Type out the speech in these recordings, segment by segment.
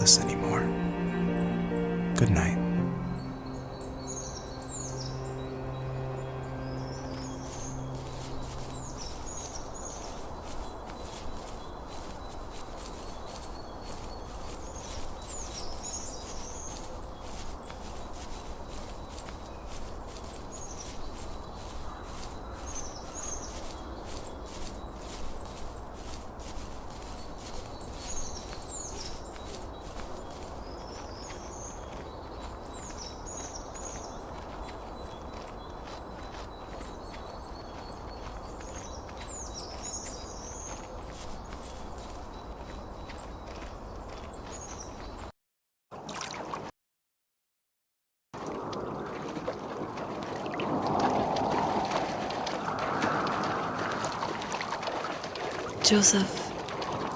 this anymore. Good night. Joseph,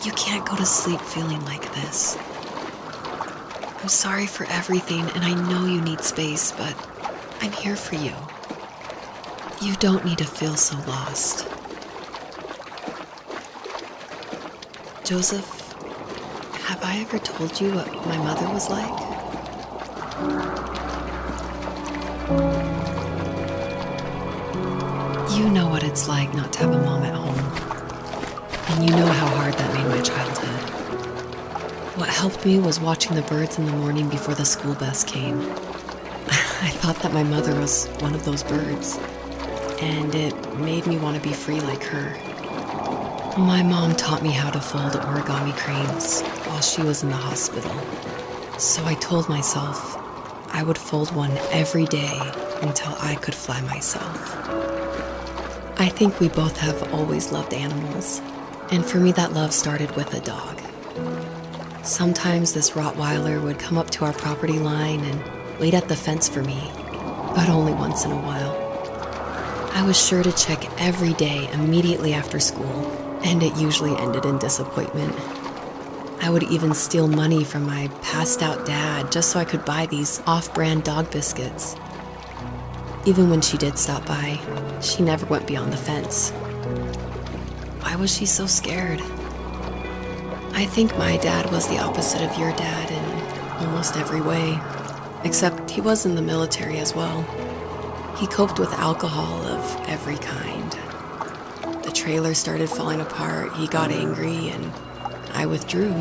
you can't go to sleep feeling like this. I'm sorry for everything, and I know you need space, but I'm here for you. You don't need to feel so lost. Joseph, have I ever told you what my mother was like? You know what it's like not to have a mom at home. And you know how hard that made my childhood. What helped me was watching the birds in the morning before the school bus came. I thought that my mother was one of those birds, and it made me want to be free like her. My mom taught me how to fold origami cranes while she was in the hospital. So I told myself I would fold one every day until I could fly myself. I think we both have always loved animals. And for me, that love started with a dog. Sometimes this Rottweiler would come up to our property line and wait at the fence for me, but only once in a while. I was sure to check every day immediately after school, and it usually ended in disappointment. I would even steal money from my passed-out dad just so I could buy these off-brand dog biscuits. Even when she did stop by, she never went beyond the fence. Why was she so scared? I think my dad was the opposite of your dad in almost every way, except he was in the military as well. He coped with alcohol of every kind. The trailer started falling apart, he got angry, and I withdrew.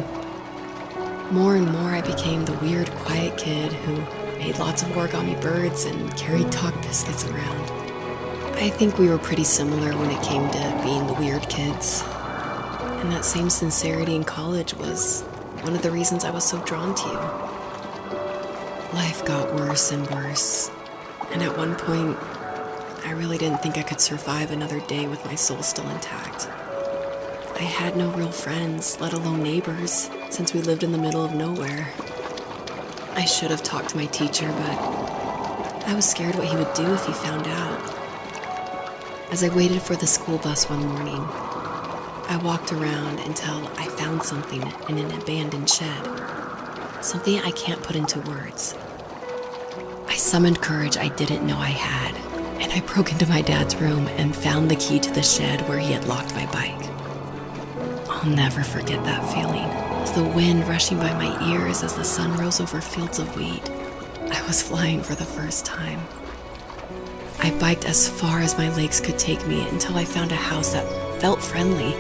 More and more I became the weird, quiet kid who made lots of origami birds and carried dog biscuits around. I think we were pretty similar when it came to being the weird kids. And that same sincerity in college was one of the reasons I was so drawn to you. Life got worse and worse, and at one point, I really didn't think I could survive another day with my soul still intact. I had no real friends, let alone neighbors, since we lived in the middle of nowhere. I should have talked to my teacher, but I was scared what he would do if he found out. As I waited for the school bus one morning, I walked around until I found something in an abandoned shed. Something I can't put into words. I summoned courage I didn't know I had, and I broke into my dad's room and found the key to the shed where he had locked my bike. I'll never forget that feeling. The wind rushing by my ears as the sun rose over fields of wheat. I was flying for the first time. I biked as far as my legs could take me until I found a house that felt friendly,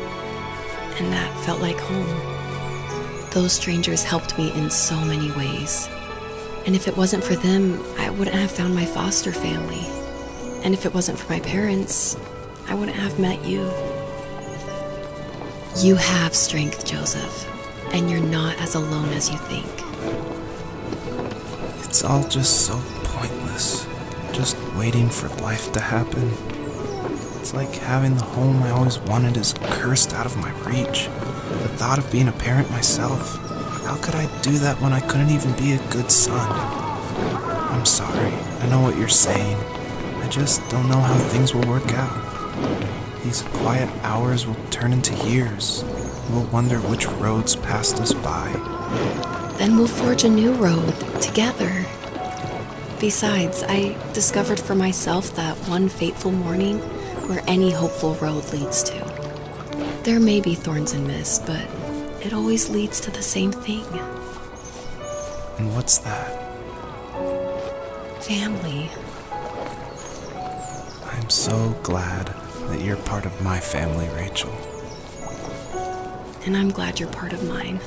and that felt like home. Those strangers helped me in so many ways. And if it wasn't for them, I wouldn't have found my foster family. And if it wasn't for my parents, I wouldn't have met you. You have strength, Joseph, and you're not as alone as you think. It's all just so pointless. Just waiting for life to happen. It's like having the home I always wanted is cursed out of my reach. The thought of being a parent myself. How could I do that when I couldn't even be a good son? I'm sorry. I know what you're saying. I just don't know how things will work out. These quiet hours will turn into years. We'll wonder which roads passed us by. Then we'll forge a new road together. Besides, I discovered for myself that one fateful morning where any hopeful road leads to. There may be thorns and mist, but it always leads to the same thing. And what's that? Family. I'm so glad that you're part of my family, Rachel. And I'm glad you're part of mine.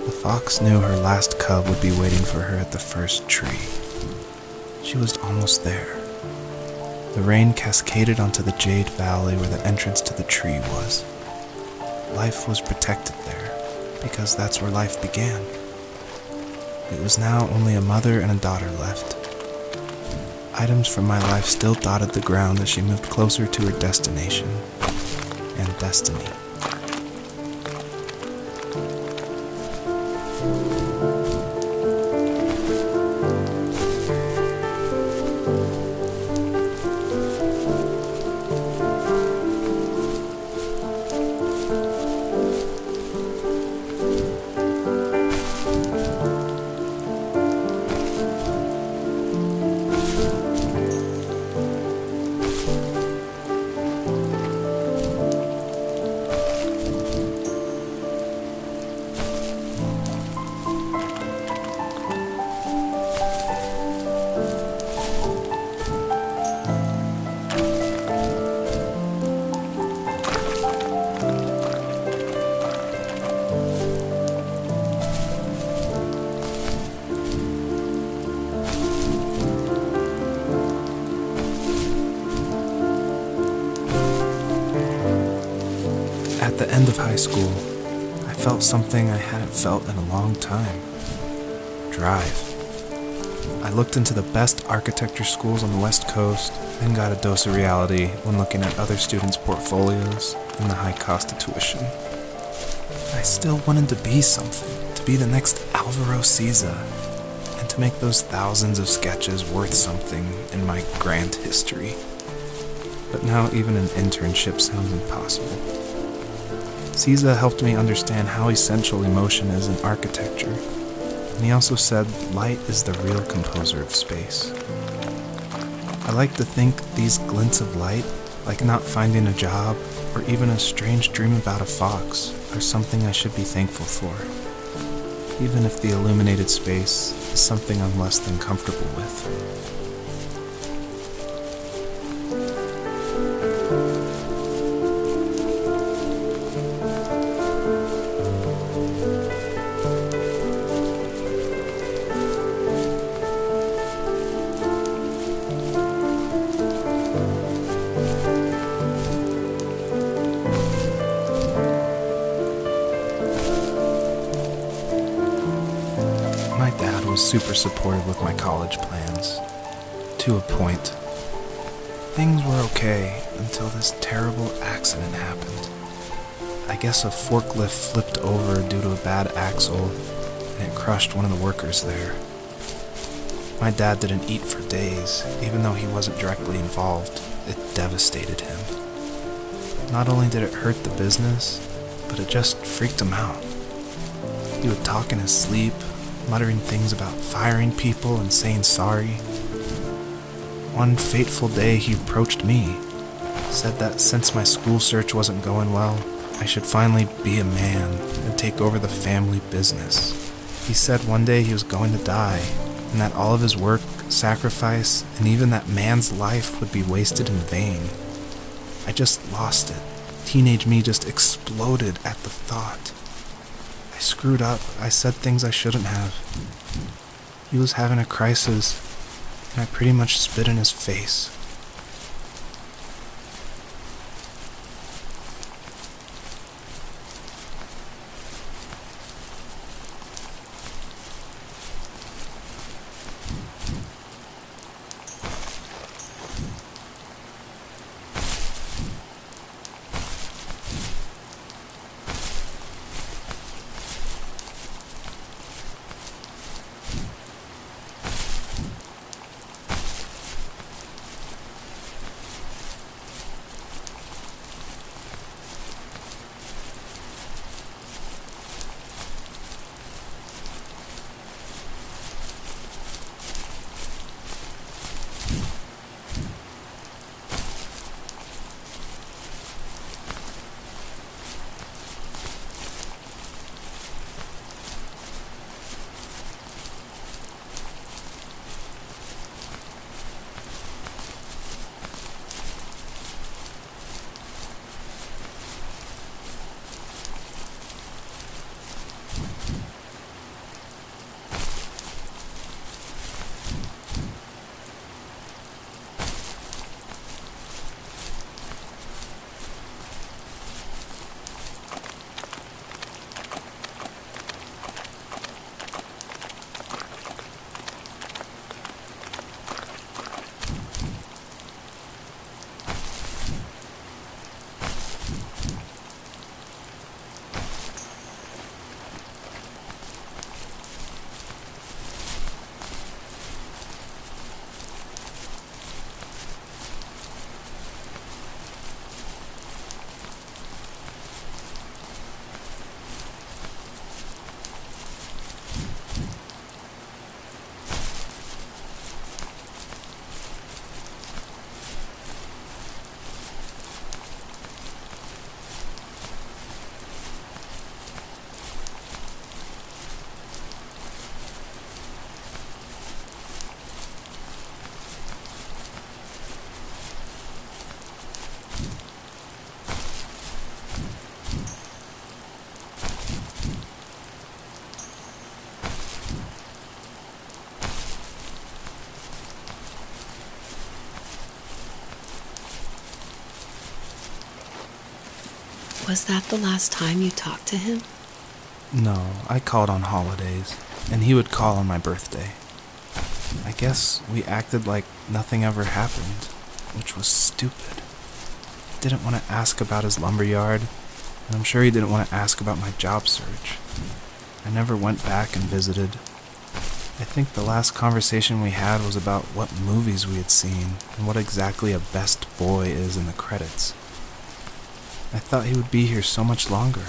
The fox knew her last cub would be waiting for her at the first tree. She was almost there. The rain cascaded onto the Jade Valley where the entrance to the tree was. Life was protected there, because that's where life began. It was now only a mother and a daughter left. Items from my life still dotted the ground as she moved closer to her destination and destiny. At the end of high school, I felt something I hadn't felt in a long time. Drive. I looked into the best architecture schools on the West Coast and got a dose of reality when looking at other students' portfolios and the high cost of tuition. I still wanted to be something, to be the next Alvaro Siza, and to make those thousands of sketches worth something in my grand history. But now even an internship sounds impossible. Siza helped me understand how essential emotion is in architecture, and he also said light is the real composer of space. I like to think these glints of light, like not finding a job or even a strange dream about a fox, are something I should be thankful for, even if the illuminated space is something I'm less than comfortable with. My dad was super supportive with my college plans. To a point. Things were okay until this terrible accident happened. I guess a forklift flipped over due to a bad axle, and it crushed one of the workers there. My dad didn't eat for days, even though he wasn't directly involved. It devastated him. Not only did it hurt the business, but it just freaked him out. He would talk in his sleep, muttering things about firing people and saying sorry. One fateful day he approached me, said that since my school search wasn't going well, I should finally be a man and take over the family business. He said one day he was going to die, and that all of his work, sacrifice, and even that man's life would be wasted in vain. I just lost it. Teenage me just exploded at the thought. I screwed up. I said things I shouldn't have. He was having a crisis, and I pretty much spit in his face. Was that the last time you talked to him? No, I called on holidays, and he would call on my birthday. I guess we acted like nothing ever happened, which was stupid. He didn't want to ask about his lumberyard, and I'm sure he didn't want to ask about my job search. I never went back and visited. I think the last conversation we had was about what movies we had seen and what exactly a best boy is in the credits. I thought he would be here so much longer.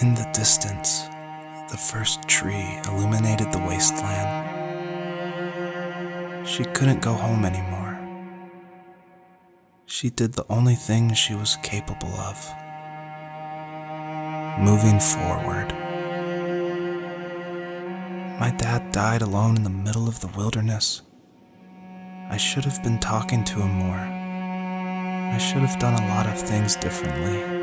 In the distance, the first tree illuminated the wasteland. She couldn't go home anymore. She did the only thing she was capable of: moving forward. My dad died alone in the middle of the wilderness. I should have been talking to him more. I should have done a lot of things differently.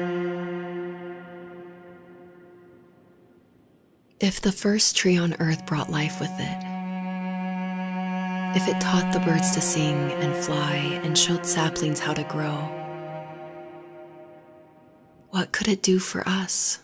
If the first tree on earth brought life with it, if it taught the birds to sing and fly and showed saplings how to grow, what could it do for us?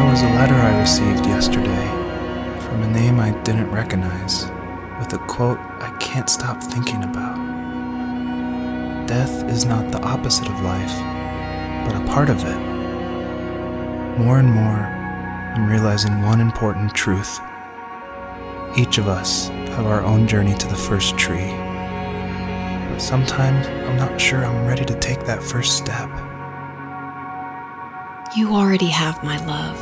Was a letter I received yesterday from a name I didn't recognize, with a quote I can't stop thinking about. Death is not the opposite of life, but a part of it. More and more, I'm realizing one important truth. Each of us have our own journey to the first tree, but sometimes I'm not sure I'm ready to take that first step. You already have my love.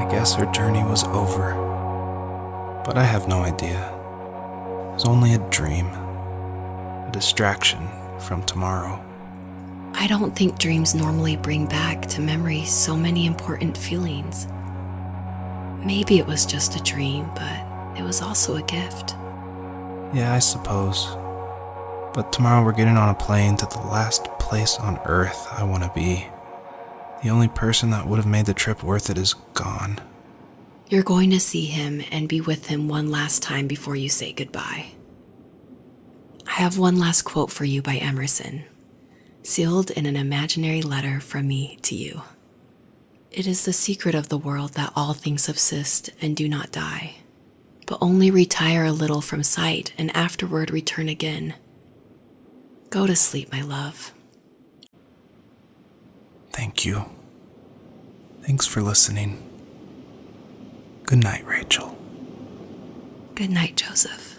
I guess her journey was over. But I have no idea. It was only a dream, a distraction from tomorrow. I don't think dreams normally bring back to memory so many important feelings. Maybe it was just a dream, but it was also a gift. Yeah, I suppose. But tomorrow we're getting on a plane to the last place on Earth I want to be. The only person that would have made the trip worth it is gone. You're going to see him and be with him one last time before you say goodbye. I have one last quote for you by Emerson, sealed in an imaginary letter from me to you. It is the secret of the world that all things subsist and do not die, but only retire a little from sight and afterward return again. Go to sleep, my love. Thank you. Thanks for listening. Good night, Rachel. Good night, Joseph.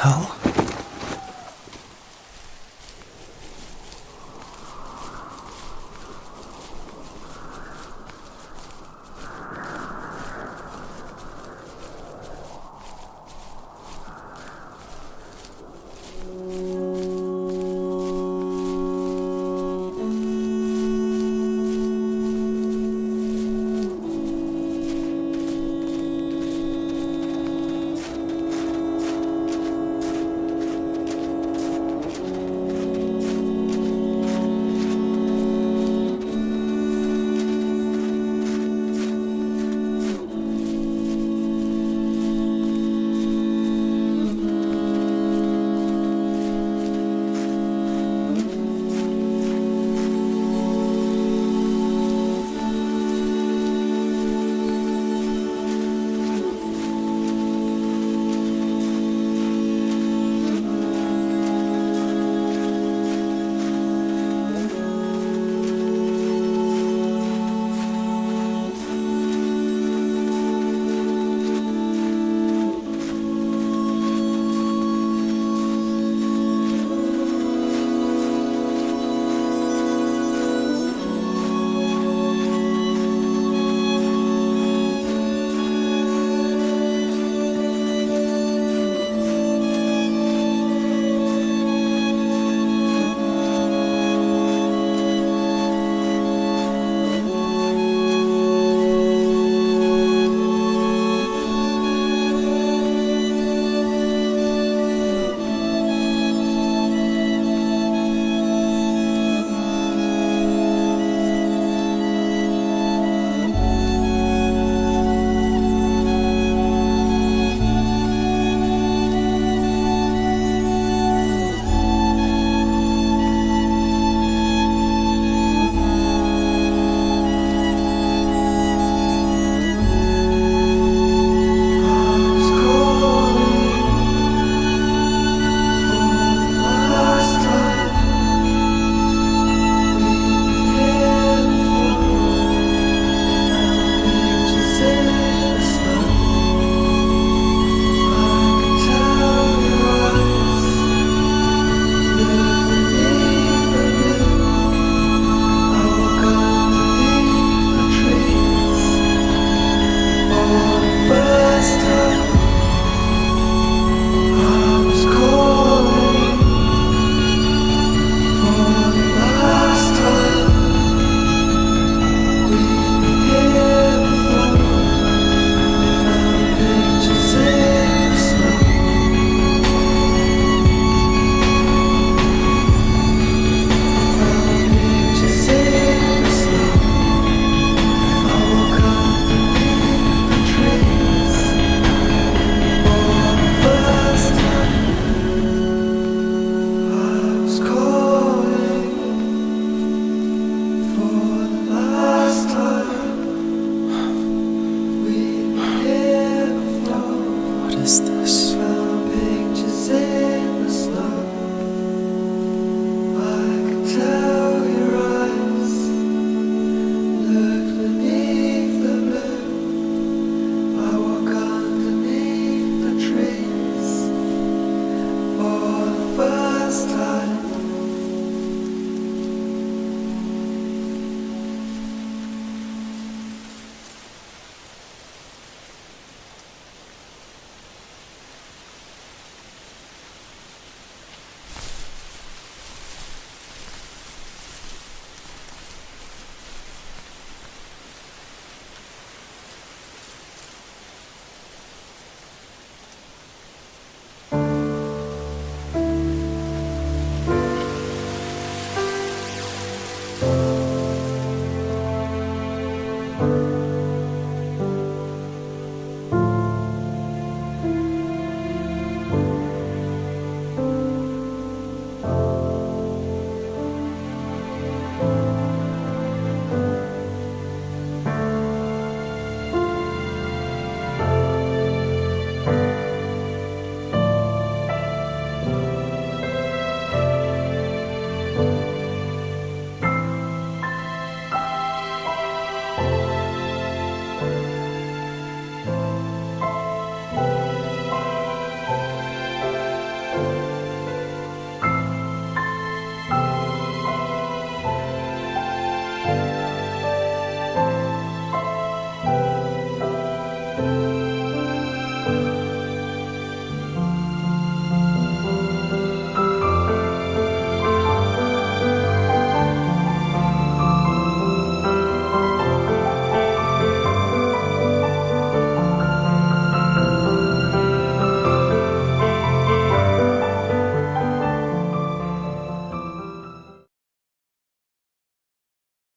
hell?